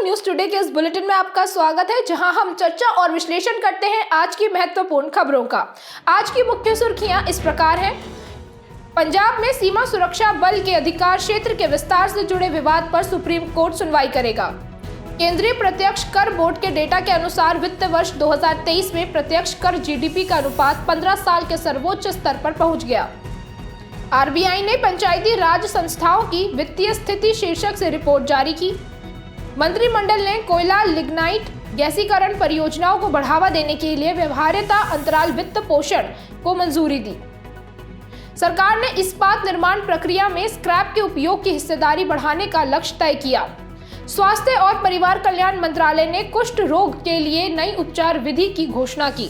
News today के इस bulletin में आपका स्वागत है, जहां हम चर्चा और विश्लेषण करते हैं आज की महत्वपूर्ण खबरों का। आज की मुख्य सुर्खियां इस प्रकार हैं। पंजाब में सीमा सुरक्षा बल के अधिकार क्षेत्र के विस्तार से जुड़े विवाद पर सुप्रीम कोर्ट सुनवाई करेगा। केंद्रीय प्रत्यक्ष कर बोर्ड के डेटा के अनुसार वित्त वर्ष 2023 में प्रत्यक्ष कर जीडीपी का अनुपात 15 साल के सर्वोच्च स्तर पर पहुंच गया। आरबीआई ने पंचायती राज संस्थाओं की वित्तीय स्थिति शीर्षक से रिपोर्ट जारी की। मंत्रिमंडल ने कोयला लिग्नाइट गैसीकरण परियोजनाओं को बढ़ावा देने के लिए व्यवहार्यता अंतराल वित्त पोषण को मंजूरी दी। सरकार ने इस्पात निर्माण प्रक्रिया में स्क्रैप के उपयोग की हिस्सेदारी बढ़ाने का लक्ष्य तय किया। स्वास्थ्य और परिवार कल्याण मंत्रालय ने कुष्ठ रोग के लिए नई उपचार विधि की घोषणा की।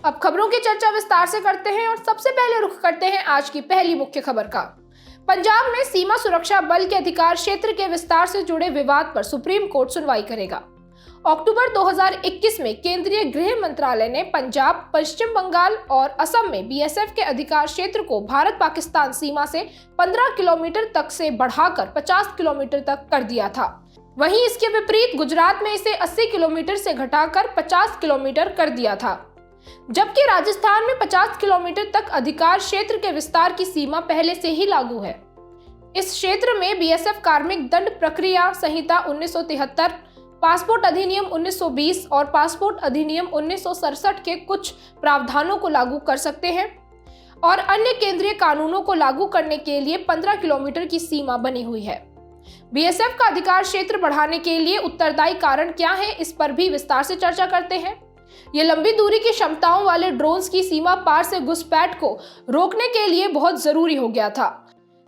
अब खबरों की चर्चा विस्तार से करते हैं और सबसे पहले रुख करते हैं आज की पहली मुख्य खबर का। पंजाब में सीमा सुरक्षा बल के अधिकार क्षेत्र के विस्तार से जुड़े विवाद पर सुप्रीम कोर्ट सुनवाई करेगा। अक्टूबर 2021 में केंद्रीय गृह मंत्रालय ने पंजाब, पश्चिम बंगाल और असम में बीएसएफ के अधिकार क्षेत्र को भारत पाकिस्तान सीमा से 15 किलोमीटर तक से बढ़ाकर 50 किलोमीटर तक कर दिया था। वहीं इसके विपरीत गुजरात में इसे 80 किलोमीटर से घटाकर 50 किलोमीटर कर दिया था, जबकि राजस्थान में 50 किलोमीटर तक अधिकार क्षेत्र के विस्तार की सीमा पहले से ही लागू है। इस क्षेत्र में बीएसएफ कार्मिक दंड प्रक्रिया संहिता 1973, पासपोर्ट अधिनियम 1920 और पासपोर्ट अधिनियम 1967 के कुछ प्रावधानों को लागू कर सकते हैं और अन्य केंद्रीय कानूनों को लागू करने के लिए 15 किलोमीटर की सीमा बनी हुई है। बीएसएफ का अधिकार क्षेत्र बढ़ाने के लिए उत्तरदायी कारण क्या है, इस पर भी विस्तार से चर्चा करते हैं। ये लंबी दूरी की क्षमताओं वाले ड्रोन्स की सीमा पार से घुसपैठ को रोकने के लिए बहुत जरूरी हो गया था।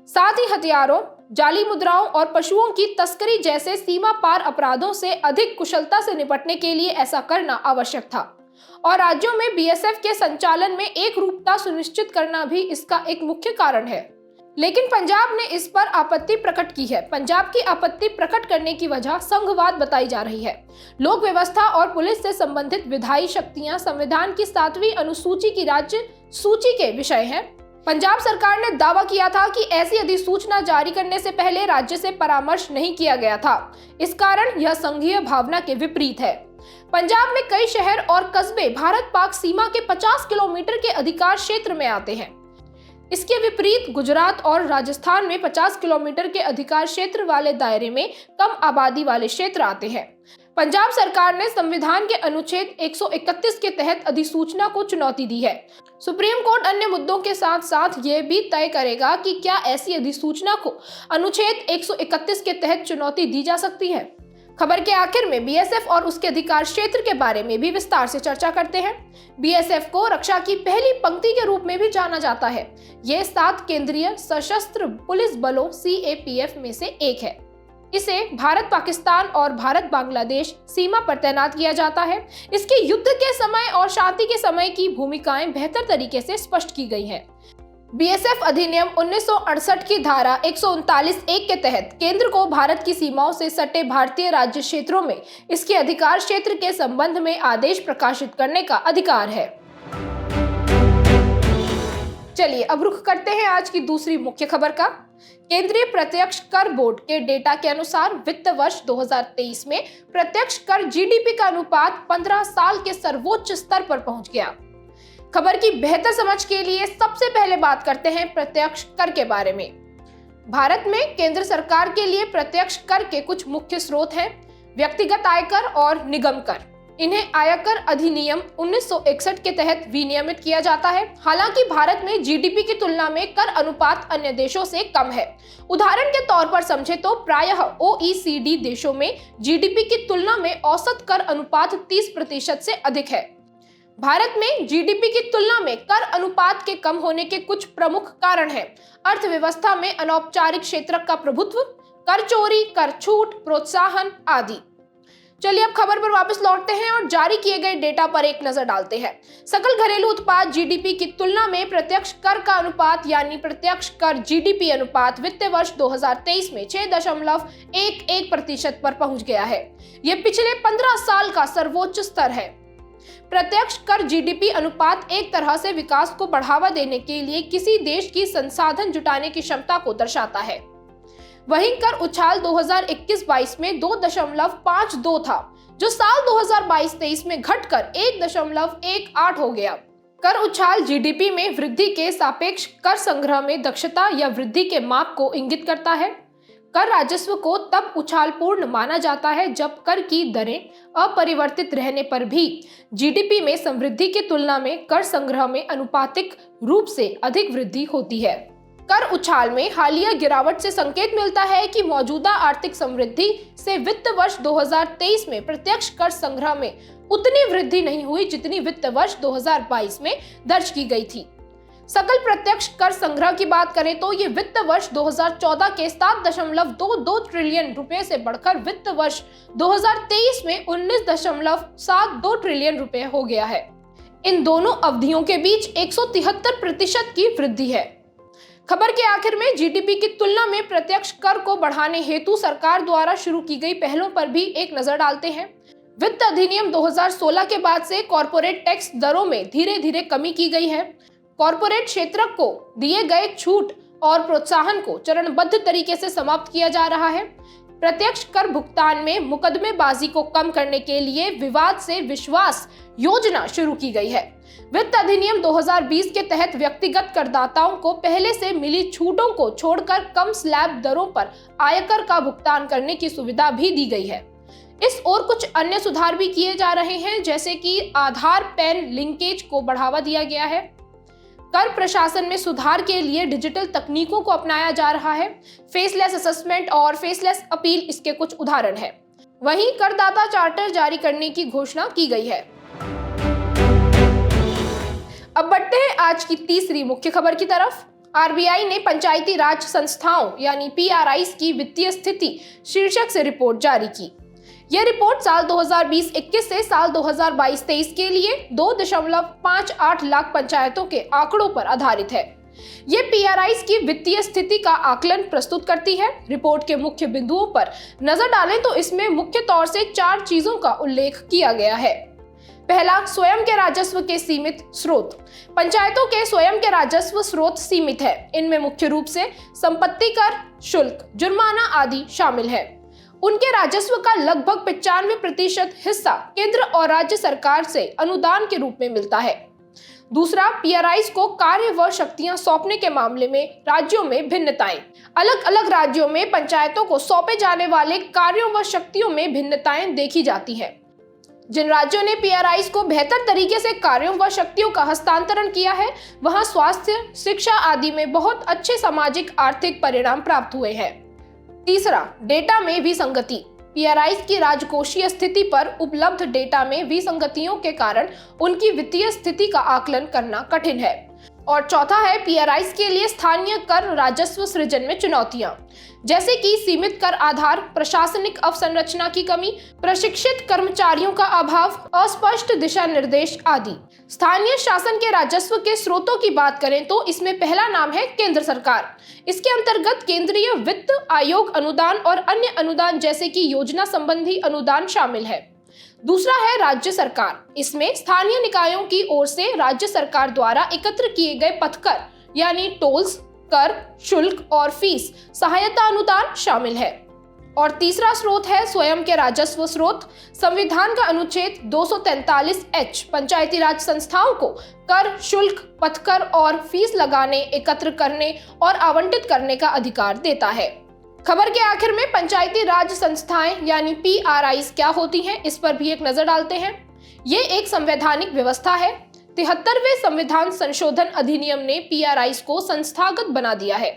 साथ ही हथियारों, जाली मुद्राओं और पशुओं की तस्करी जैसे सीमा पार अपराधों से अधिक कुशलता से निपटने के लिए ऐसा करना आवश्यक था और राज्यों में बीएसएफ के संचालन में एक रूपता सुनिश्चित करना भी इसका एक मुख्य कारण है। लेकिन पंजाब ने इस पर आपत्ति प्रकट की है। पंजाब की आपत्ति प्रकट करने की वजह संघवाद बताई जा रही है। लोक व्यवस्था और पुलिस से संबंधित विधायी शक्तियां संविधान की 7वीं अनुसूची की राज्य सूची के विषय हैं। पंजाब सरकार ने दावा किया था कि ऐसी अधिसूचना जारी करने से पहले राज्य से परामर्श नहीं किया गया था। इस कारण यह संघीय भावना के विपरीत है। पंजाब में कई शहर और कस्बे भारत पाक सीमा के 50 किलोमीटर के अधिकार क्षेत्र में आते हैं। इसके विपरीत गुजरात और राजस्थान में 50 किलोमीटर के अधिकार क्षेत्र वाले दायरे में कम आबादी वाले क्षेत्र आते हैं। पंजाब सरकार ने संविधान के अनुच्छेद 131 के तहत अधिसूचना को चुनौती दी है। सुप्रीम कोर्ट अन्य मुद्दों के साथ साथ यह भी तय करेगा कि क्या ऐसी अधिसूचना को अनुच्छेद 131 के तहत चुनौती दी जा सकती है। खबर के आखिर में बीएसएफ और उसके अधिकार क्षेत्र के बारे में भी विस्तार से चर्चा करते हैं। बीएसएफ को रक्षा की पहली पंक्ति के रूप में भी जाना जाता है। यह 7 केंद्रीय सशस्त्र पुलिस बलों सीएपीएफ में से एक है। इसे भारत पाकिस्तान और भारत बांग्लादेश सीमा पर तैनात किया जाता है। इसकी युद्ध के समय और शांति के समय की भूमिकाएं बेहतर तरीके से स्पष्ट की गई हैं। बीएसएफ अधिनियम 1968 की धारा 139(1) के तहत केंद्र को भारत की सीमाओं से सटे भारतीय राज्य क्षेत्रों में इसके अधिकार क्षेत्र के संबंध में आदेश प्रकाशित करने का अधिकार है। चलिए अब रुख करते हैं आज की दूसरी मुख्य खबर का। केंद्रीय प्रत्यक्ष कर बोर्ड के डेटा के अनुसार वित्त वर्ष 2023 में प्रत्यक्ष कर जीडीपी का अनुपात 15 साल के सर्वोच्च स्तर पर पहुंच गया। खबर की बेहतर समझ के लिए सबसे पहले बात करते हैं प्रत्यक्ष कर के बारे में। भारत में केंद्र सरकार के लिए प्रत्यक्ष कर के कुछ मुख्य स्रोत हैं। व्यक्तिगत आयकर और निगम कर। इन्हें आयकर अधिनियम 1961 के तहत विनियमित किया जाता है। हालांकि भारत में जीडीपी की तुलना में कर अनुपात अन्य देशों से कम है। उदाहरण के तौर पर समझे तो प्रायः ओईसीडी देशों में जीडीपी की तुलना में औसत कर अनुपात 30% से अधिक है। भारत में जीडीपी की तुलना में कर अनुपात के कम होने के कुछ प्रमुख कारण हैं। अर्थव्यवस्था में अनौपचारिक क्षेत्र का प्रभुत्व, कर चोरी, कर छूट, प्रोत्साहन आदि। चलिए अब खबर पर वापस लौटते हैं और जारी किए गए डेटा पर एक नजर डालते हैं। सकल घरेलू उत्पाद जीडीपी की तुलना में प्रत्यक्ष कर का अनुपात यानी प्रत्यक्ष कर जीडीपी अनुपात वित्त वर्ष 2023 में 6.11% पर पहुंच गया है। यह पिछले 15 साल का सर्वोच्च स्तर है। प्रत्यक्ष कर जीडीपी अनुपात एक तरह से विकास को बढ़ावा देने के लिए किसी देश की संसाधन जुटाने की क्षमता को दर्शाता है। वहीं कर उछाल 2021-22 में 2.52 था, जो साल 2022-23 में घटकर 1.18 हो गया। कर उछाल जीडीपी में वृद्धि के सापेक्ष कर संग्रह में दक्षता या वृद्धि के माप को इंगित करता है। कर राजस्व को तब उछालपूर्ण माना जाता है जब कर की दरें अपरिवर्तित रहने पर भी जीडीपी में समृद्धि की तुलना में कर संग्रह में अनुपातिक रूप से अधिक वृद्धि होती है। कर उछाल में हालिया गिरावट से संकेत मिलता है कि मौजूदा आर्थिक समृद्धि से वित्त वर्ष 2023 में प्रत्यक्ष कर संग्रह में उतनी वृद्धि नहीं हुई जितनी वित्त वर्ष 2022 में दर्ज की गई थी। सकल प्रत्यक्ष कर संग्रह की बात करें तो ये वित्त वर्ष 2014 के 7.22 ट्रिलियन रुपए से बढ़कर वित्त वर्ष 2023 में 19.72 ट्रिलियन रुपए हो गया है। इन दोनों अवधियों के बीच 173% की वृद्धि है। खबर के आखिर में जीडीपी की तुलना में प्रत्यक्ष कर को बढ़ाने हेतु सरकार द्वारा शुरू की गई पहलों पर भी एक नजर डालते हैं। वित्त अधिनियम 2016 के बाद से कॉर्पोरेट टैक्स दरों में धीरे धीरे कमी की गई है। कॉर्पोरेट क्षेत्र को दिए गए छूट और प्रोत्साहन को चरणबद्ध तरीके से समाप्त किया जा रहा है। प्रत्यक्ष कर भुगतान में मुकदमेबाजी को कम करने के लिए विवाद से विश्वास योजना शुरू की गई है। वित्त अधिनियम 2020 के तहत व्यक्तिगत करदाताओं को पहले से मिली छूटों को छोड़कर कम स्लैब दरों पर आयकर का भुगतान करने की सुविधा भी दी गई है। इस और कुछ अन्य सुधार भी किए जा रहे हैं, जैसे कि आधार पैन लिंकेज को बढ़ावा दिया गया है। कर प्रशासन में सुधार के लिए डिजिटल तकनीकों को अपनाया जा रहा है। फेसलेस असेसमेंट और फेसलेस अपील इसके कुछ उदाहरण हैं। वहीं करदाता चार्टर जारी करने की घोषणा की गई है। अब बढ़ते हैं आज की तीसरी मुख्य खबर की तरफ। आरबीआई ने पंचायती राज संस्थाओं यानी पीआरआईज की वित्तीय स्थिति शीर्षक से रिपोर्ट जारी की। यह रिपोर्ट साल 2020-21 से साल 2022-23 के लिए 2.58 लाख पंचायतों के आंकड़ों पर आधारित है। ये पीआरआईज की वित्तीय स्थिति का आकलन प्रस्तुत करती है। रिपोर्ट के मुख्य बिंदुओं पर नजर डालें तो इसमें मुख्य तौर से 4 चीजों का उल्लेख किया गया है। पहला, स्वयं के राजस्व के सीमित स्रोत। पंचायतों के स्वयं के राजस्व स्रोत सीमित है। इनमें मुख्य रूप से संपत्ति कर, शुल्क, जुर्माना आदि शामिल है। उनके राजस्व का लगभग 95% हिस्सा केंद्र और राज्य सरकार से अनुदान के रूप में मिलता है। दूसरा, पीआरआईज को कार्य व शक्तियां सौंपने के मामले में राज्यों में भिन्नताएं। अलग अलग राज्यों में पंचायतों को सौंपे जाने वाले कार्यों व शक्तियों में भिन्नताएं देखी जाती हैं। जिन राज्यों ने पीआरआईज को बेहतर तरीके से कार्यों व शक्तियों का हस्तांतरण किया है, वहां स्वास्थ्य, शिक्षा आदि में बहुत अच्छे सामाजिक आर्थिक परिणाम प्राप्त हुए हैं। तीसरा, डेटा में विसंगति। पीआरआईज की राजकोषीय स्थिति पर उपलब्ध डेटा में विसंगतियों के कारण उनकी वित्तीय स्थिति का आकलन करना कठिन है। और चौथा है, पीआरआईज के लिए स्थानीय कर राजस्व सृजन में चुनौतियां, जैसे कि सीमित कर आधार, प्रशासनिक अवसंरचना की कमी, प्रशिक्षित कर्मचारियों का अभाव, अस्पष्ट दिशा निर्देश आदि। स्थानीय शासन के राजस्व के स्रोतों की बात करें तो इसमें पहला नाम है केंद्र सरकार। इसके अंतर्गत केंद्रीय वित्त आयोग अनुदान और अन्य अनुदान जैसे कि योजना संबंधी अनुदान शामिल है। दूसरा है राज्य सरकार। इसमें स्थानीय निकायों की ओर से राज्य सरकार द्वारा एकत्र किए गए पथकर यानी टोल्स, कर, शुल्क और फीस सहायता अनुदान शामिल है। और तीसरा स्रोत है स्वयं के राजस्व स्रोत। संविधान का अनुच्छेद 243H पंचायती राज संस्थाओं को कर, शुल्क, पथकर और फीस लगाने, एकत्र करने और आवंटित करने का अधिकार देता है। खबर के आखिर में पंचायती राज संस्थाएं यानी पीआरआईज क्या होती हैं, इस पर भी एक नजर डालते हैं। ये एक संवैधानिक व्यवस्था है। 73वें संविधान संशोधन अधिनियम ने पीआरआईज को संस्थागत बना दिया है।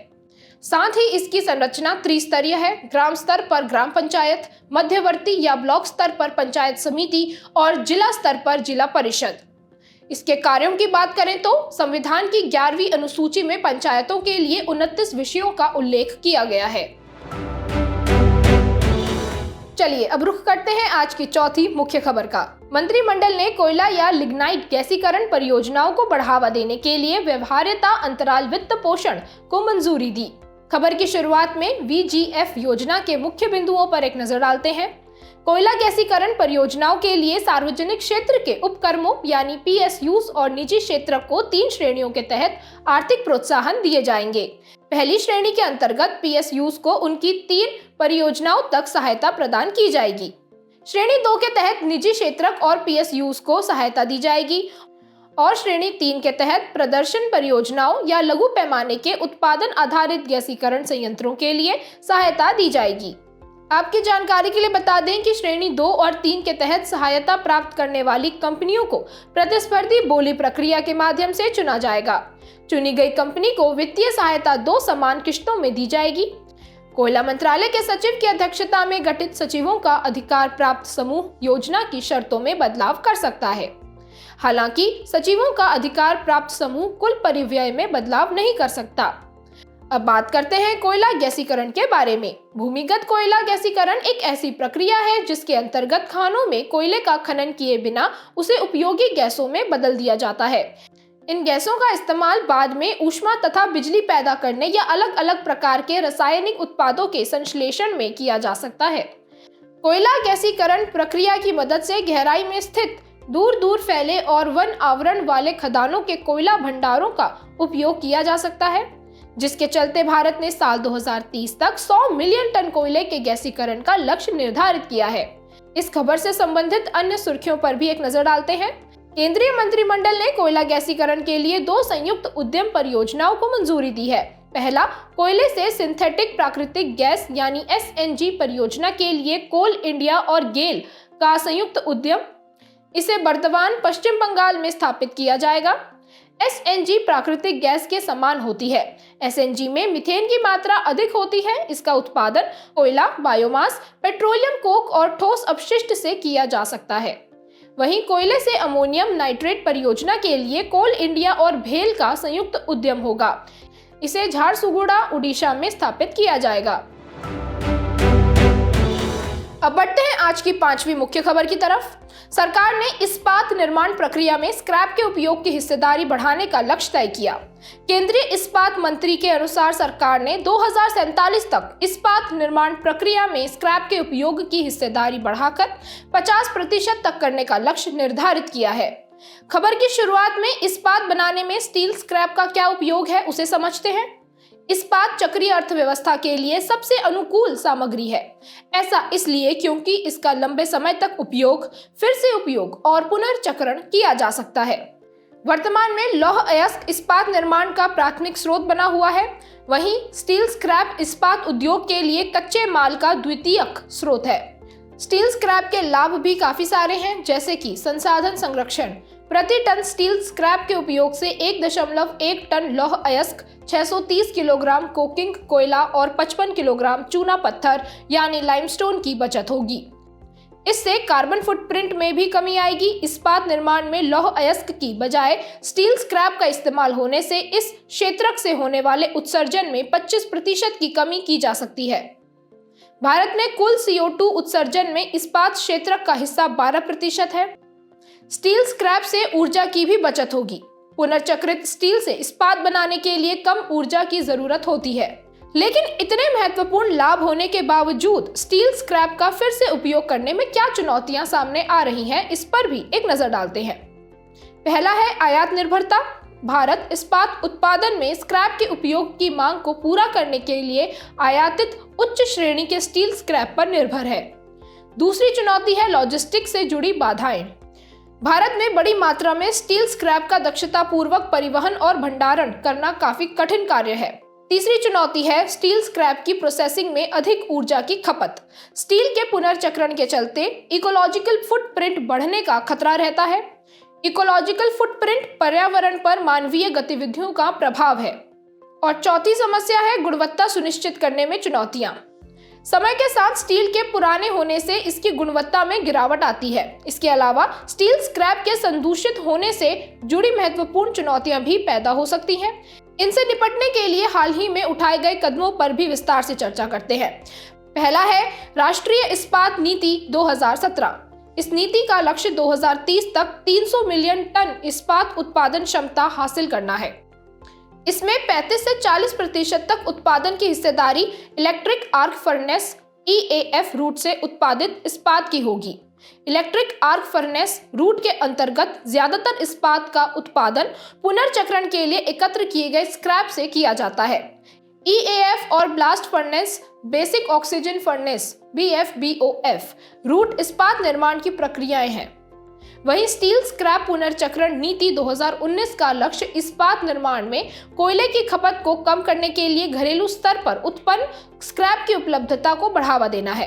साथ ही इसकी संरचना त्रिस्तरीय है। ग्राम स्तर पर ग्राम पंचायत, मध्यवर्ती या ब्लॉक स्तर पर पंचायत समिति और जिला स्तर पर जिला परिषद। इसके कार्यों की बात करें तो संविधान की 11वीं अनुसूची में पंचायतों के लिए 29 विषयों का उल्लेख किया गया है। चलिए अब रुख करते हैं आज की चौथी मुख्य खबर का। मंत्रिमंडल ने कोयला या लिग्नाइट गैसीकरण परियोजनाओं को बढ़ावा देने के लिए व्यवहार्यता अंतराल वित्त पोषण को मंजूरी दी। खबर की शुरुआत में वीजीएफ योजना के मुख्य बिंदुओं पर एक नजर डालते हैं। कोयला गैसीकरण परियोजनाओं के लिए सार्वजनिक क्षेत्र के उपक्रमों यानी पीएसयूज और निजी क्षेत्र को 3 श्रेणियों के तहत आर्थिक प्रोत्साहन दिए जाएंगे। पहली श्रेणी के अंतर्गत पीएसयूज को उनकी 3 परियोजनाओं तक सहायता प्रदान की जाएगी। श्रेणी 2 के तहत निजी क्षेत्रक और पीएसयूज को सहायता दी जाएगी और श्रेणी 3 के तहत प्रदर्शन परियोजनाओं या लघु पैमाने के उत्पादन आधारित गैसीकरण संयंत्रों के लिए सहायता दी जाएगी। आपकी जानकारी के लिए बता दें कि श्रेणी 2 और 3 के तहत सहायता प्राप्त करने वाली कंपनियों को प्रतिस्पर्धी बोली प्रक्रिया के माध्यम से चुना जाएगा। चुनी गई कंपनी को वित्तीय सहायता 2 समान किश्तों में दी जाएगी। कोयला मंत्रालय के सचिव की अध्यक्षता में गठित सचिवों का अधिकार प्राप्त समूह योजना की शर्तों में बदलाव कर सकता है। हालांकि सचिवों का अधिकार प्राप्त समूह कुल परिव्यय में बदलाव नहीं कर सकता। अब बात करते हैं कोयला गैसीकरण के बारे में। भूमिगत कोयला गैसीकरण एक ऐसी प्रक्रिया है जिसके अंतर्गत खानों में कोयले का खनन किए बिना उसे उपयोगी गैसों में बदल दिया जाता है। इन गैसों का इस्तेमाल बाद में ऊष्मा तथा बिजली पैदा करने या अलग अलग प्रकार के रासायनिक उत्पादों के संश्लेषण में किया जा सकता है। कोयला गैसीकरण प्रक्रिया की मदद से गहराई में स्थित दूर दूर फैले और वन आवरण वाले खदानों के कोयला भंडारों का उपयोग किया जा सकता है, जिसके चलते भारत ने साल 2030 तक 100 मिलियन टन कोयले के गैसीकरण का लक्ष्य निर्धारित किया है। इस खबर से संबंधित अन्य सुर्खियों पर भी एक नजर डालते हैं। केंद्रीय मंत्रिमंडल ने कोयला गैसीकरण के लिए 2 संयुक्त उद्यम परियोजनाओं को मंजूरी दी है। पहला, कोयले से सिंथेटिक प्राकृतिक गैस यानी एसएनजी परियोजना के लिए कोल इंडिया और गेल का संयुक्त उद्यम। इसे बर्दवान, पश्चिम बंगाल में स्थापित किया जाएगा। एसएनजी प्राकृतिक गैस के समान होती है। एसएनजी में मीथेन की मात्रा अधिक होती है। इसका उत्पादन कोयला, बायोमास, पेट्रोलियम कोक और ठोस अपशिष्ट से किया जा सकता है। वहीं कोयले से अमोनियम नाइट्रेट परियोजना के लिए कोल इंडिया और भेल का संयुक्त उद्यम होगा। इसे झारसुगुड़ा, उड़ीसा में स्थापित किया जाएगा। अब बढ़ते हैं आज की 5वीं मुख्य खबर की तरफ। सरकार ने इस्पात निर्माण प्रक्रिया में स्क्रैप के उपयोग की हिस्सेदारी बढ़ाने का लक्ष्य तय किया। केंद्रीय इस्पात मंत्री के अनुसार सरकार ने 2047 तक इस्पात निर्माण प्रक्रिया में स्क्रैप के उपयोग की हिस्सेदारी बढ़ाकर 50% तक करने का लक्ष्य निर्धारित किया है। खबर की शुरुआत में इस्पात बनाने में स्टील स्क्रैप का क्या उपयोग है उसे समझते हैं। इस्पात चक्रीय अर्थव्यवस्था के लिए सबसे अनुकूल सामग्री है। ऐसा इसलिए क्योंकि इसका लंबे समय तक उपयोग, फिर से उपयोग और पुनर्चक्रण किया जा सकता है। वर्तमान में लौह अयस्क इस्पात निर्माण का प्राथमिक स्रोत बना हुआ है। वहीं स्टील स्क्रैप इस्पात उद्योग के लिए कच्चे माल का द्वितीयक स्रोत है। स्टील स्क्रैप के लाभ भी काफी सारे हैं, जैसे कि संसाधन संरक्षण। प्रति टन स्टील स्क्रैप के उपयोग से 1.1 टन लौह अयस्क, 630 किलोग्राम कोकिंग कोयला और 55 किलोग्राम चूना पत्थर यानी लाइमस्टोन की बचत होगी। इससे कार्बन फुटप्रिंट में भी कमी आएगी। इस्पात निर्माण में लौह अयस्क की बजाय स्टील स्क्रैप का इस्तेमाल होने से इस क्षेत्रक से होने वाले उत्सर्जन में 25% की कमी की जा सकती है। भारत में कुल CO2 उत्सर्जन में इस्पात क्षेत्रक का हिस्सा 12% है। स्टील स्क्रैप से ऊर्जा की भी बचत होगी। पुनर्चक्रित स्टील से इस्पात बनाने के लिए कम ऊर्जा की जरूरत होती है, लेकिन इतने महत्वपूर्ण लाभ होने के बावजूद स्टील स्क्रैप का फिर से उपयोग करने में क्या चुनौतियां सामने आ रही हैं, इस पर भी एक नजर डालते हैं। पहला है आयात निर्भरता। भारत इस्पात उत्पादन में स्क्रैप के उपयोग की मांग को पूरा करने के लिए आयातित उच्च श्रेणी के स्टील स्क्रैप पर निर्भर है। दूसरी चुनौती है लॉजिस्टिक्स से जुड़ी बाधाएं। भारत में बड़ी मात्रा में स्टील स्क्रैप का दक्षतापूर्वक परिवहन और भंडारण करना काफी कठिन कार्य है। तीसरी चुनौती है स्टील स्क्रैप की प्रोसेसिंग में अधिक ऊर्जा की खपत। स्टील के पुनर्चक्रण के चलते इकोलॉजिकल फुटप्रिंट बढ़ने का खतरा रहता है। इकोलॉजिकल फुटप्रिंट पर्यावरण पर मानवीय गतिविधियों का प्रभाव है। और चौथी समस्या है गुणवत्ता सुनिश्चित करने में चुनौतियां। समय के साथ स्टील के पुराने होने से इसकी गुणवत्ता में गिरावट आती है। इसके अलावा स्टील स्क्रैप के संदूषित होने से जुड़ी महत्वपूर्ण चुनौतियां भी पैदा हो सकती हैं। इनसे निपटने के लिए हाल ही में उठाए गए कदमों पर भी विस्तार से चर्चा करते हैं। पहला है राष्ट्रीय इस्पात नीति 2017। इस नीति का लक्ष्य 2030 तक 300 मिलियन टन इस्पात उत्पादन क्षमता हासिल करना है। इसमें 35 से 40% तक उत्पादन की हिस्सेदारी electric arc furnace EAF route से उत्पादित इस्पात की होगी। इलेक्ट्रिक आर्क फर्नेस रूट के अंतर्गत ज्यादातर इस्पात का उत्पादन पुनर्चक्रण के लिए एकत्र किए गए स्क्रैप से किया जाता है। EAF और blast furnace basic oxygen furnace BFBOF route इस्पात निर्माण की प्रक्रियाएं हैं। वहीं स्टील स्क्रैप पुनर्चक्रण नीति 2019 का लक्ष्य इस्पात निर्माण में कोयले की खपत को कम करने के लिए घरेलू स्तर पर उत्पन्न स्क्रैप की उपलब्धता को बढ़ावा देना है।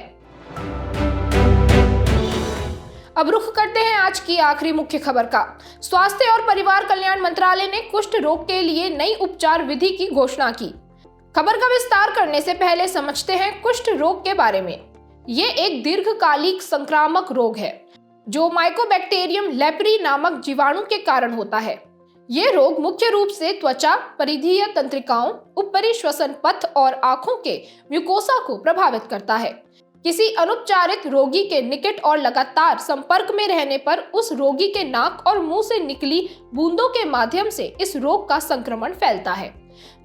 अब रुख करते हैं आज की आखिरी मुख्य खबर का। स्वास्थ्य और परिवार कल्याण मंत्रालय ने कुष्ठ रोग के लिए नई उपचार विधि की घोषणा की। खबर का विस्तार करने से पहले समझते हैं कुष्ठ रोग के बारे में। ये एक दीर्घकालिक संक्रामक रोग है जो माइकोबैक्टीरियम लेप्री नामक जीवाणु के कारण होता है। ये रोग मुख्य रूप से त्वचा, परिधीय तंत्रिकाओं, ऊपरी श्वसन पथ और आंखों के म्यूकोसा को प्रभावित करता है। किसी अनुपचारित रोगी के निकट और लगातार संपर्क में रहने पर उस रोगी के नाक और मुंह से निकली बूंदों के माध्यम से इस रोग का संक्रमण फैलता है।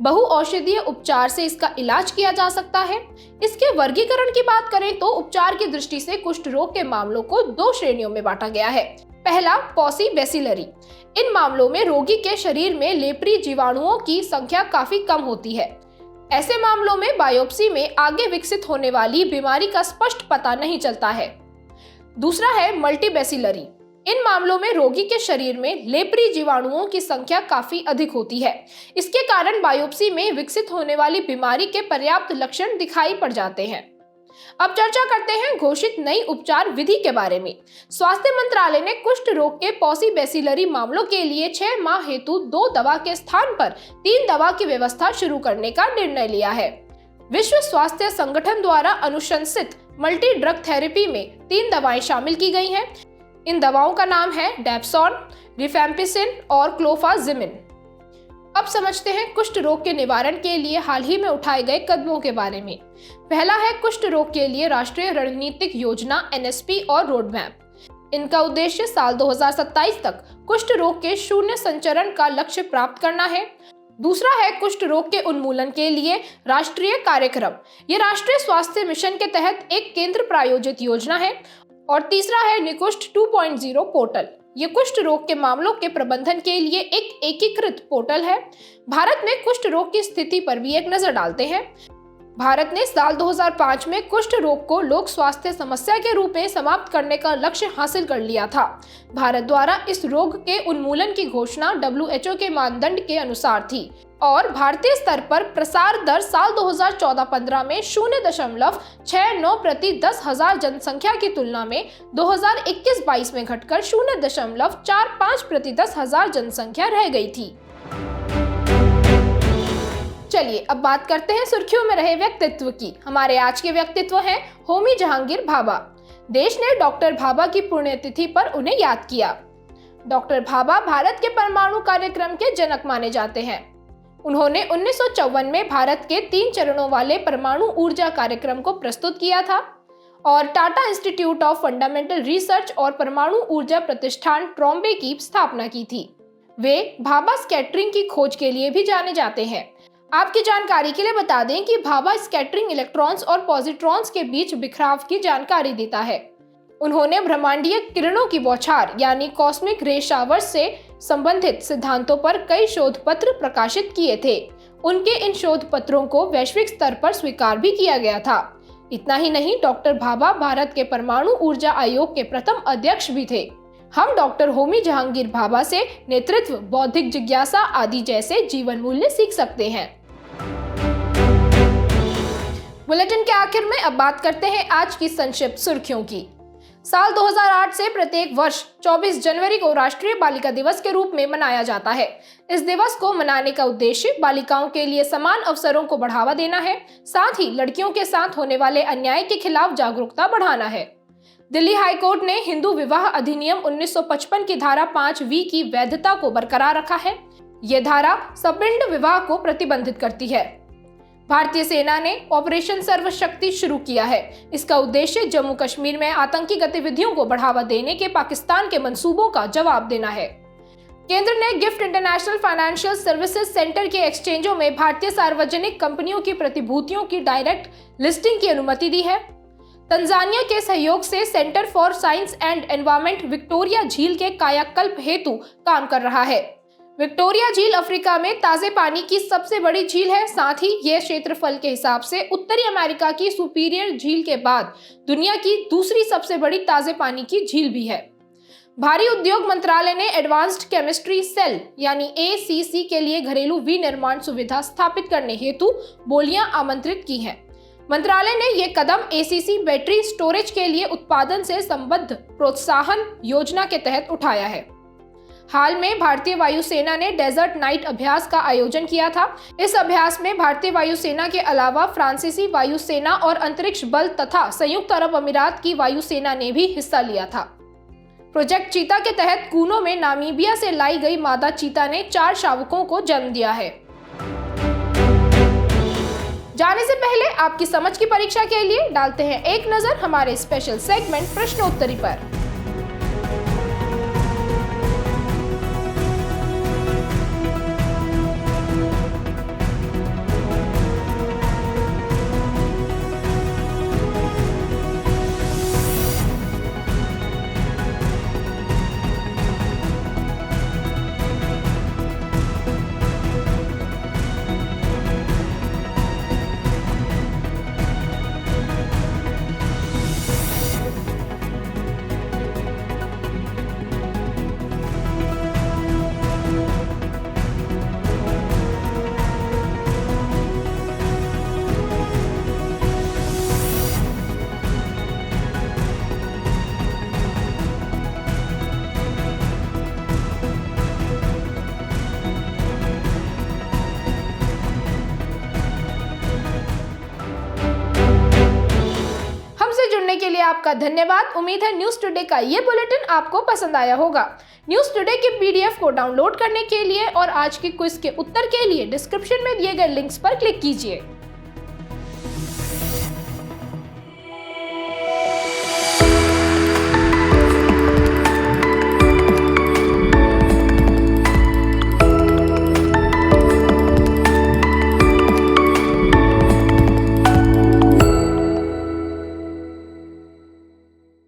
बहुऔषधीय उपचार से इसका इलाज किया जा सकता है। इसके वर्गीकरण की बात करें तो उपचार की दृष्टि से कुष्ठ रोग के मामलों को 2 श्रेणियों में बांटा गया है। पहला, पॉसी बेसिलरी। इन मामलों में रोगी के शरीर में लेप्री जीवाणुओं की संख्या काफी कम होती है। ऐसे मामलों में बायोप्सी में आगे विकसित होने वाली बीमारी का स्पष्ट पता नहीं चलता है। दूसरा है मल्टीबेसिलरी। इन मामलों में रोगी के शरीर में लेप्री जीवाणुओं की संख्या काफी अधिक होती है। इसके कारण बायोप्सी में विकसित होने वाली बीमारी के पर्याप्त लक्षण दिखाई पड़ जाते हैं। अब चर्चा करते हैं घोषित नई उपचार विधि के बारे में। स्वास्थ्य मंत्रालय ने कुष्ठ रोग के पॉसीबेसिलरी मामलों के लिए 6 माह हेतु 2 दवा के स्थान पर 3 दवा की व्यवस्था शुरू करने का निर्णय लिया है। विश्व स्वास्थ्य संगठन द्वारा अनुशंसित मल्टी ड्रग थेरेपी में 3 दवाएं शामिल की गई हैं। इन दवाओं का नाम है डेप्सोन, रिफैम्पिसिन और क्लोफाजिमिन। अब समझते हैं कुष्ठ रोग के निवारण के लिए हाल ही में उठाए गए कदमों के बारे में। पहला है कुष्ठ रोग के लिए राष्ट्रीय रणनीतिक योजना NSP और रोडमैप। इनका उद्देश्य साल 2027 तक कुष्ठ रोग के शून्य संचरण का लक्ष्य प्राप्त करना है। दूसरा है कुष्ठ रोग के उन्मूलन के लिए राष्ट्रीय कार्यक्रम। ये राष्ट्रीय स्वास्थ्य मिशन के तहत एक केंद्र प्रायोजित योजना है। और तीसरा है निकुष्ठ 2.0 पोर्टल। ये कुष्ठ रोग के मामलों के प्रबंधन के लिए एक एकीकृत पोर्टल है। भारत में कुष्ठ रोग की स्थिति पर भी एक नजर डालते हैं। भारत ने साल 2005 में कुष्ठ रोग को लोक स्वास्थ्य समस्या के रूप में समाप्त करने का लक्ष्य हासिल कर लिया था। भारत द्वारा इस रोग के उन्मूलन की घोषणा WHO के मानदंड के अनुसार थी और भारतीय स्तर पर प्रसार दर साल 2014-15 में 0.69 प्रति 10,000 जनसंख्या की तुलना में 2021-22 में घटकर 0.45 प्रति 10,000 जनसंख्या रह गई थी। चलिए अब बात करते हैं सुर्खियों में रहे व्यक्तित्व की। हमारे आज के व्यक्तित्व हैं होमी जहांगीर भाभा। देश ने डॉक्टर भाभा की पुण्यतिथि पर उन्हें याद किया। डॉक्टर भाभा भारत के परमाणु कार्यक्रम के जनक माने जाते हैं। उन्होंने 1954 में भारत के 3 चरणों वाले परमाणु ऊर्जा कार्यक्रम को प्रस्तुत किया था और Tata institute of fundamental research और परमाणु ऊर्जा प्रतिष्ठान ट्रॉम्बे की स्थापना की थी। वे भाभा स्कैटरिंग की खोज के लिए भी जाने जाते हैं। आपकी जानकारी के लिए बता दें कि भाभा स्कैटरिंग इलेक्ट्रॉन्स और पॉजिट्रॉन्स के बीच बिखराव की जानकारी देता है। उन्होंने ब्रह्मांडीय किरणों की बौछार यानी कॉस्मिक रे शावर्स से संबंधित सिद्धांतों पर कई शोध पत्र प्रकाशित किए थे। उनके इन शोध पत्रों को वैश्विक स्तर पर स्वीकार भी किया गया था। इतना ही नहीं, डॉक्टर भाभा भारत के परमाणु ऊर्जा आयोग के प्रथम अध्यक्ष भी थे। हम डॉक्टर होमी जहांगीर भाभा से नेतृत्व, बौद्धिक जिज्ञासा आदि जैसे जीवन मूल्य सीख सकते हैं। बुलेटिन के आखिर में अब बात करते हैं आज की संक्षिप्त सुर्खियों की। साल 2008 से प्रत्येक वर्ष 24 जनवरी को राष्ट्रीय बालिका दिवस के रूप में मनाया जाता है। इस दिवस को मनाने का उद्देश्य बालिकाओं के लिए समान अवसरों को बढ़ावा देना है, साथ ही लड़कियों के साथ होने वाले अन्याय के खिलाफ जागरूकता बढ़ाना है। दिल्ली हाईकोर्ट ने हिंदू विवाह अधिनियम 1955 की धारा 5V की वैधता को बरकरार रखा है। यह धारा सपिंड विवाह को प्रतिबंधित करती है। भारतीय सेना ने ऑपरेशन सर्वशक्ति शुरू किया है। इसका उद्देश्य जम्मू कश्मीर में आतंकी गतिविधियों को बढ़ावा देने के पाकिस्तान के मंसूबों का जवाब देना है। केंद्र ने gift international financial services centre के एक्सचेंजों में भारतीय सार्वजनिक कंपनियों की प्रतिभूतियों की डायरेक्ट लिस्टिंग की अनुमति दी है। तंजानिया के सहयोग से centre for science and environment Victoria झील के कायाकल्प हेतु काम कर रहा है। विक्टोरिया झील अफ्रीका में ताजे पानी की सबसे बड़ी झील है। साथ ही यह क्षेत्रफल के हिसाब से उत्तरी अमेरिका की सुपीरियर झील के बाद दुनिया की दूसरी सबसे बड़ी ताजे पानी की झील भी है। भारी उद्योग मंत्रालय ने एडवांस्ड केमिस्ट्री सेल यानी ACC के लिए घरेलू विनिर्माण सुविधा स्थापित करने हेतु बोलियां आमंत्रित की हैं। मंत्रालय ने यह कदम ACC बैटरी स्टोरेज के लिए उत्पादन से संबद्ध प्रोत्साहन योजना के तहत उठाया है। हाल में भारतीय वायुसेना ने डेजर्ट नाइट अभ्यास का आयोजन किया था। इस अभ्यास में भारतीय वायुसेना के अलावा फ्रांसीसी वायुसेना और अंतरिक्ष बल तथा संयुक्त अरब अमीरात की वायुसेना ने भी हिस्सा लिया था। प्रोजेक्ट चीता के तहत कूनो में नामीबिया से लाई गई मादा चीता ने 4 शावकों को जन्म दिया है। जाने से पहले आपकी समझ की परीक्षा के लिए डालते हैं एक नजर हमारे स्पेशल सेगमेंट प्रश्नोत्तरी पर। जुड़ने के लिए आपका धन्यवाद। उम्मीद है न्यूज टुडे का ये बुलेटिन आपको पसंद आया होगा। न्यूज टुडे के PDF को डाउनलोड करने के लिए और आज के क्विज के उत्तर के लिए डिस्क्रिप्शन में दिए गए लिंक्स पर क्लिक कीजिए।